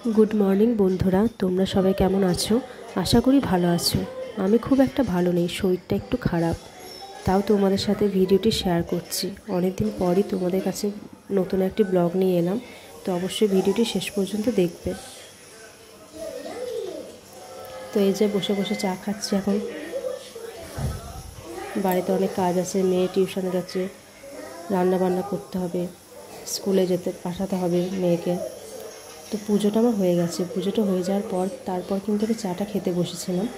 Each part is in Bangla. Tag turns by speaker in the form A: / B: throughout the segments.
A: गुड मर्निंग बंधुरा तोमरा सबाई केमन आछो। आशा करी भालो आछो। आमी खूब एकटा भालो नेই, शरीरटा एकटू खाराप, ताও তোমাদের সাথে ভিডিওটি শেয়ার করছি। অনেক দিন পরই তোমাদের কাছে নতুন একটি ব্লগ নিয়ে এলাম, তো অবশ্যই ভিডিওটি শেষ পর্যন্ত দেখবে। তো এই যে বসে বসে চা খাচ্ছি এখন। বাড়িতে অনেক কাজ আছে, মেয়ে টিউশনে যাচ্ছে, রান্না বান্না করতে হবে, স্কুলে যেতে পাঠাতে হবে মেয়েকে। তো পুজোটা আমার হয়ে গেছে, পুজোটা হয়ে যাওয়ার পর তারপর কিন্তু আমি চাটা খেতে বসেছিলাম।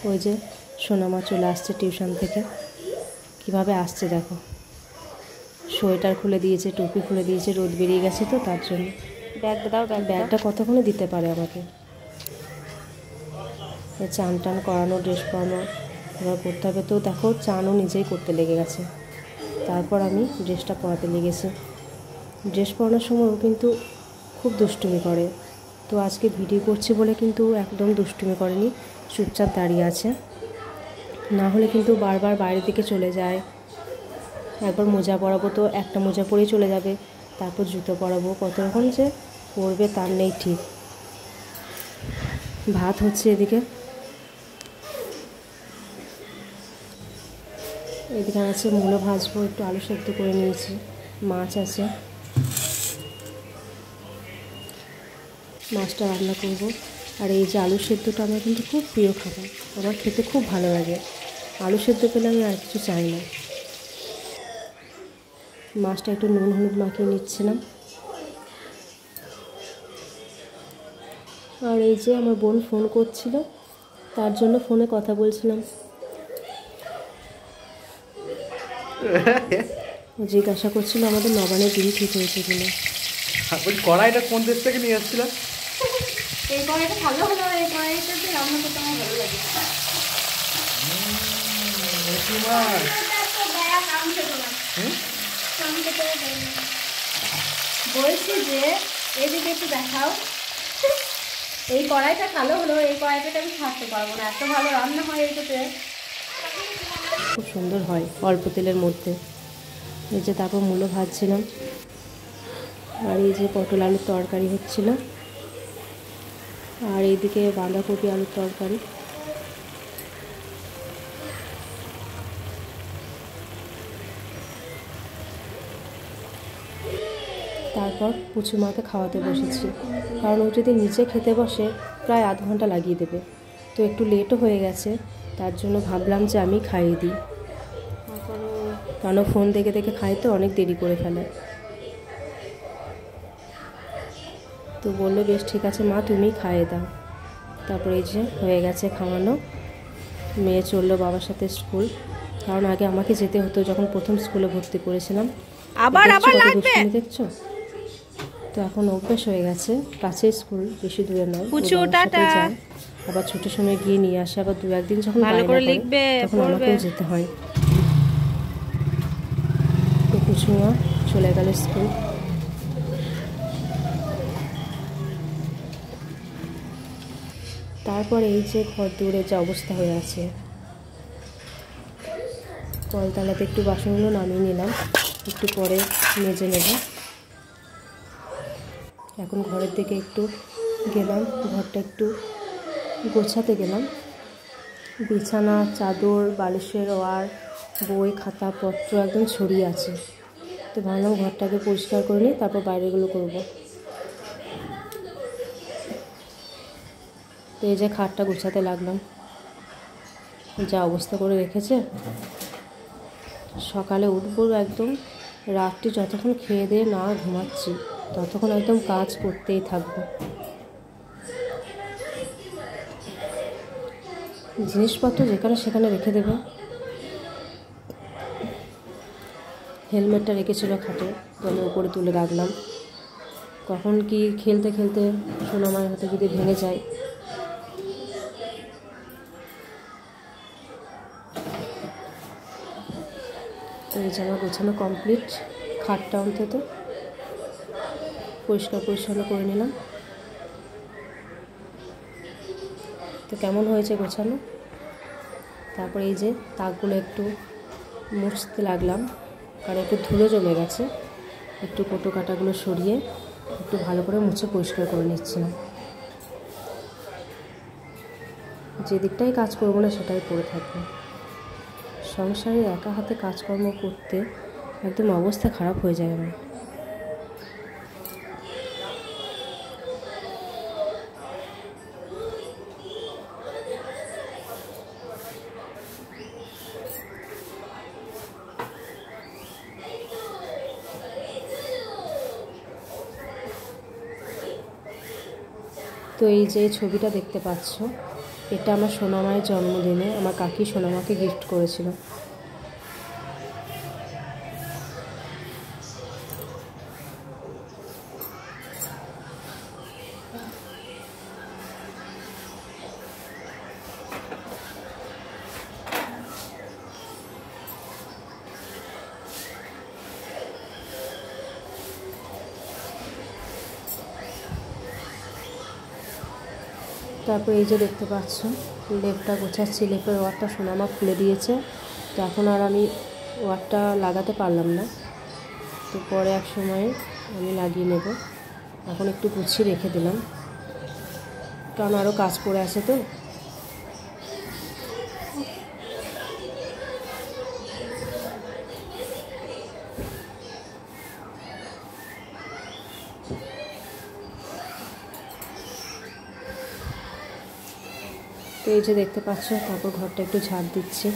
A: ওই যে সোনামা চলে আসছে টিউশন থেকে, কিভাবে আসছে দেখো, সোয়েটার খুলে দিয়েছে, টুপি খুলে দিয়েছে, রোদ বেরিয়ে গেছে তো তার জন্য। ব্যাগটা দাও, ব্যাগটা কতক্ষণে দিতে পারে আমাকে। চান টান করানো, ড্রেস পরানো এবার করতে হবে। তো দেখো চানও নিজেই করতে লেগে গেছে, তারপর আমি ড্রেসটা পরাতে লেগেছি। ড্রেস পরানোর সময়ও কিন্তু খুব দুষ্টুমি করে, তো আজকে ভিডিও করছি বলে কিন্তু একদম দুষ্টুমি করেনি, চুপচাপ দাঁড়িয়ে আছে। না হলে কিন্তু বারবার বাইরের দিকে চলে যায়। একবার মোজা পরাবো তো একটা মোজা পরেই চলে যাবে, তারপর জুতো পরাবো, কত রকম যে পরবে তার নেই ঠিক। ভাত হচ্ছে এদিকে, এদিকে আছে মূলো ভাজবো, একটু আলু সেদ্ধ করে নিয়েছি, মাছ আছে, মাছটা রান্না করব। আর এই যে আলু সেদ্ধটা আমার কিন্তু খুব প্রিয় খাবার, আমার খেতে খুব ভালো লাগে। আলু সেদ্ধ পেলে আমি আর কিছু চাই না। মাছটা একটু নুন হলুদ মাখিয়ে নিচ্ছিলাম। আর এই যে আমার বোন ফোন করছিল, তার জন্য ফোনে কথা বলছিলাম। জিজ্ঞাসা করছিল আমাদের নবানের দিন ঠিক হয়েছে কিনা।
B: কড়াইটা কোন দেশ থেকে নিয়ে এসেছিল?
C: এই কড়াইটা ভালো হলো, এই কড়াইটাতে রান্না করতে আমার ভালো লাগে। বলছি যে এদিকে একটু দেখাও, এই কড়াইটা ভালো হলো, এই কড়াইটাতে আমি ছাড়তে পারবো না, এত ভালো রান্না হয় এইটাতে,
A: খুব সুন্দর হয় অল্প তেলের মধ্যে। এই যে তারপর মূলো ভাজছিলাম, আর এই যে পটল আলুর তরকারি হচ্ছিল, আর এইদিকে বাঁধাকপি আলুর তরকারি। তারপর পুচু মাকে খাওয়াতে বসেছি, কারণ ও যদি নিচে খেতে বসে প্রায় আধ ঘন্টা লাগিয়ে দেবে, তো একটু লেটও হয়ে গেছে, তার জন্য ভাবলাম যে আমি খাইয়ে দিই। কারণ ফোন দেখে দেখে খাই তো অনেক দেরি করে ফেলে। তো বললো বেশ ঠিক আছে মা, তুমি খাইয়ে দাও। তারপরে এই যে হয়ে গেছে খাওয়ানো। মেয়ে চললো বাবার সাথে স্কুল, কারণ আগে আমাকে যেতে হতো যখন প্রথম স্কুলে ভর্তি করেছিলাম। আবার লাগবে দেখছো, তো এখন অভ্যেস হয়ে গেছে, কাছে স্কুল, বেশি দূরে নয়, যায়। আবার ছুটির সময় গিয়ে নিয়ে আসে, আবার দু একদিন যখন তখন আমাকেও যেতে হয়। তো পুচুমা চলে গেল স্কুল। তারপর এই যে ঘর দূরে যে অবস্থা হয়ে আছে, কলতলাতে একটু বাসনগুলো নামিয়ে নিলাম, একটু পরে মেজে নেব। এখন ঘরের দিকে একটু গেলাম, ঘরটা একটু গোছাতে গেলাম। বিছানা, চাদর, বালিশের ওয়ার, বই, খাতাপত্র একদম ছড়িয়ে আছে, তো ভাবলাম ঘরটাকে পরিষ্কার করে নিই, তারপর বাইরেগুলো করব। তো এই যে খাটটা গোছাতে লাগলাম, যা অবস্থা করে রেখেছে। সকালে উঠবো একদম, রাত্রি যতক্ষণ খেয়ে দিয়ে না ঘুমাচ্ছি ততক্ষণ একদম কাজ করতেই থাকবো। জিনিসপত্র যেখানে সেখানে রেখে দেবে। হেলমেটটা রেখেছিল খাটে, তো আমি উপরে তুলে রাখলাম, কখন কি খেলতে খেলতে সোনামায়ের হাতে যদি ভেঙে যায়। তো এই জামা গোছানো কমপ্লিট, খাটটা অন্তত পরিষ্কার পরিচ্ছন্ন করে নিলাম। তো কেমন হয়েছে গোছানো। তারপরে এই যে তাকগুলো একটু মুছতে লাগলাম, কারণ একটু ধুলো জমে গেছে, একটু কোটো কাটাগুলো সরিয়ে একটু ভালো করে মুছে পরিষ্কার করে নিচ্ছিলাম। যে দিকটাই কাজ করবো না সেটাই পড়ে থাকবে। সংসারে একা হাতে কাজকর্ম করতে একদম অবস্থা খারাপ হয়ে যায় আমার। তো এই যে ছবিটা দেখতে পাচ্ছ, এটা আমার সোনামায়ের জন্মদিনে আমার কাকি সোনামাকে গিফট করেছিল। তারপর এই যে দেখতে পাচ্ছ লেপটা গোছাচ্ছি, লেপের ওয়ারটা সোনামা খুলে দিয়েছে। তো এখন আর আমি ওয়ারটা লাগাতে পারলাম না, তো পরে এক সময় আমি লাগিয়ে নেব। এখন একটু গুছিয়ে রেখে দিলাম, কারণ আরও কাজ পড়ে আছে। তো তো এই যে দেখতে পাচ্ছ, তারপর ঘরটা একটু ঝাড় দিচ্ছি।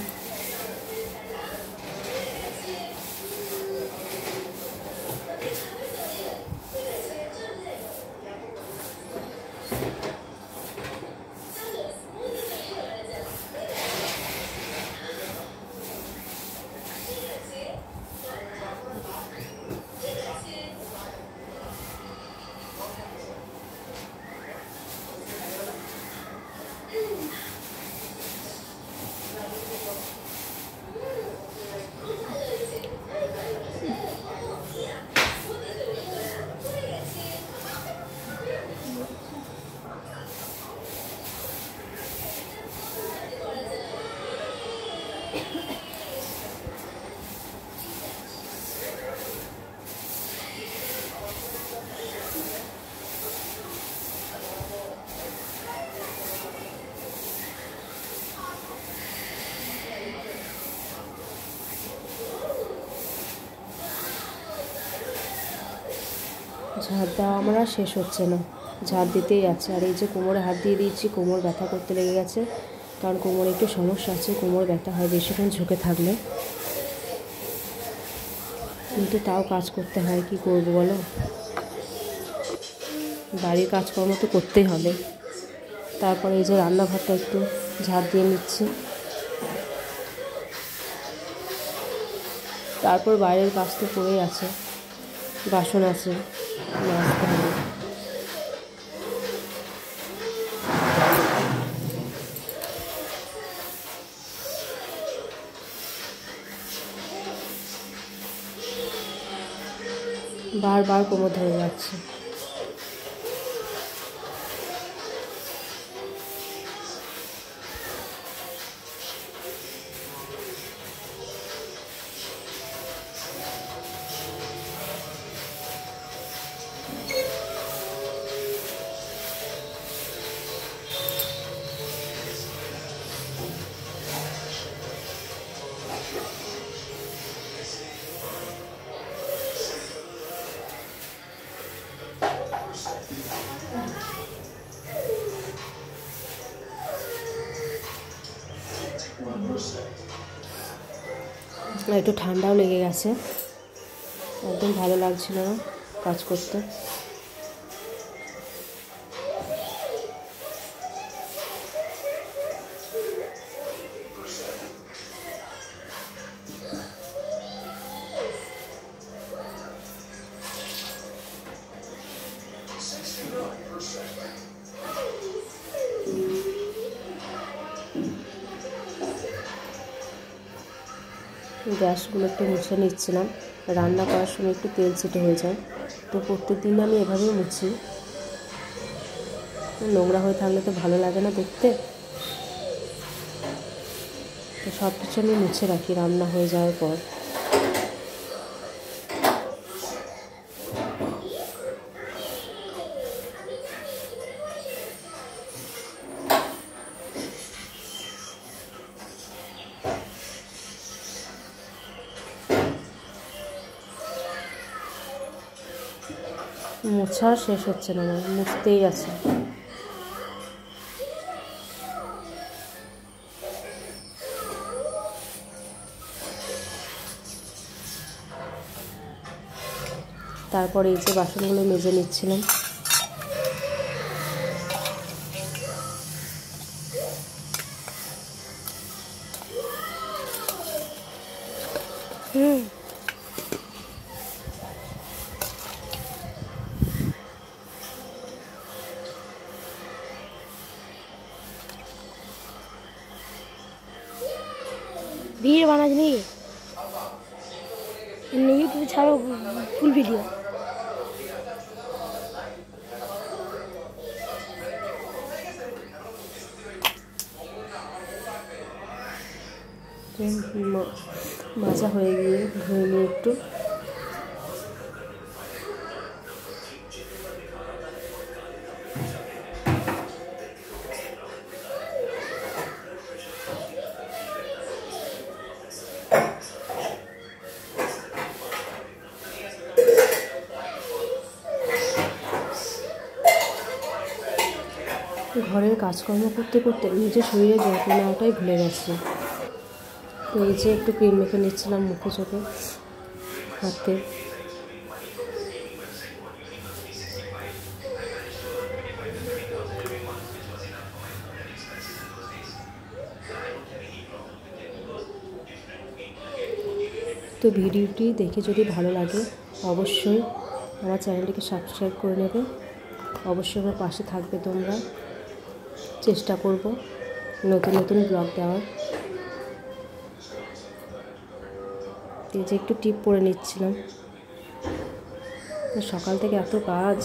A: ঝাড় দেওয়া আমার আর শেষ হচ্ছে না, ঝাড় দিতেই আছে। আর এই যে কোমরে হাত দিয়ে দিয়েছি, কোমর ব্যথা করতে লেগে গেছে, কারণ কোমরে একটু সমস্যা আছে, কোমর ব্যথা হয় বেশিক্ষণ ঝুঁকে থাকলে। কিন্তু তাও কাজ করতে হয়, কি করব বলো, বাড়ির কাজকর্ম তো করতেই হবে। তারপরে এই যে রান্নাঘরটা একটু ঝাড় দিয়ে নিচ্ছি। তারপর বাইরের কাজ তো পড়েই আছে, বাসন আছে মাজতে হবে। বারবার কোমর ধরে যাচ্ছে। একটু ঠান্ডাও লেগে গেছে, একদম ভালো লাগছিল না কাজ করতে। গ্যাসগুলো একটু মুছে নিচ্ছিলাম, রান্না করার সময় একটু তেল ছিটে হয়ে যায়, তো প্রত্যেক দিন আমি এভাবেই মুছি। নোংরা হয়ে থাকলে তো ভালো লাগে না দেখতে, তো সব কিছু আমি মুছে রাখি রান্না হয়ে যাওয়ার পর। মোছা শেষ হচ্ছে না, আমার মুছতেই আছে। তারপরে এই যে বাসনগুলো মেজে নিচ্ছিলাম।
D: ভিডিও বানাস নাকি? ইউটিউবে ছাড়ো ফুল ভিডিও।
A: মাজা হয়ে গিয়ে ধুয়ে নিয়ে একটু ঘরের কাজকর্ম করতে করতে নিজের শরীরে যত্ন নেওয়াটাই ভুলে গেছি। তো এই যে একটু ক্রিম মেখে নিচ্ছিলাম মুখে চোখে হাতে। তো ভিডিওটি দেখে যদি ভালো লাগে অবশ্যই আমার চ্যানেলটিকে সাবস্ক্রাইব করে নেবে। অবশ্যই আমার পাশে থাকবে তোমরা। চেষ্টা করব নতুন নতুন ব্লগ দেওয়ার। এই যে একটু টিপ পরে নিচ্ছিলাম। সকাল থেকে এত কাজ,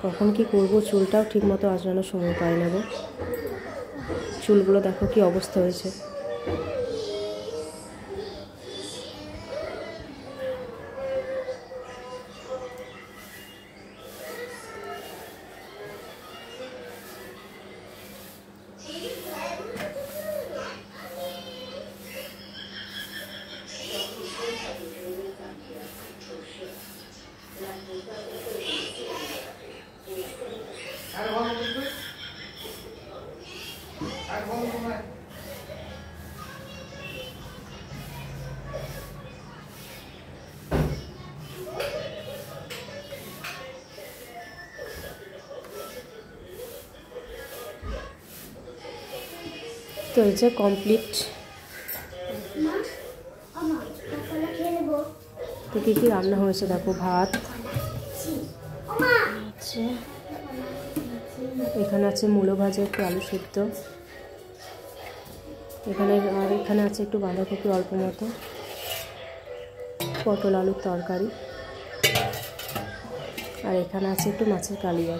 A: কখন কি করব, চুলটাও ঠিকমতো আঁচড়ানোর সময় পাই না গো। চুলগুলো দেখো কি অবস্থা হয়েছে। তো এই যে কমপ্লিট। তো কী কী রান্না হয়েছে দেখো। ভাত, এখানে আছে মূলো ভাজা, একটু আলু সেদ্ধ, এখানে আছে একটু বাঁধাকপি অল্প মতো, পটল আলুর তরকারি, আর এখানে আছে একটু মাছের কালিয়া।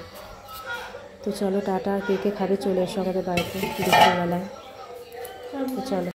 A: তো চলো টাটা। কে কে খাবে চলে এসো আমাদের বাড়িতে দুপুরবেলায়। তো চলো।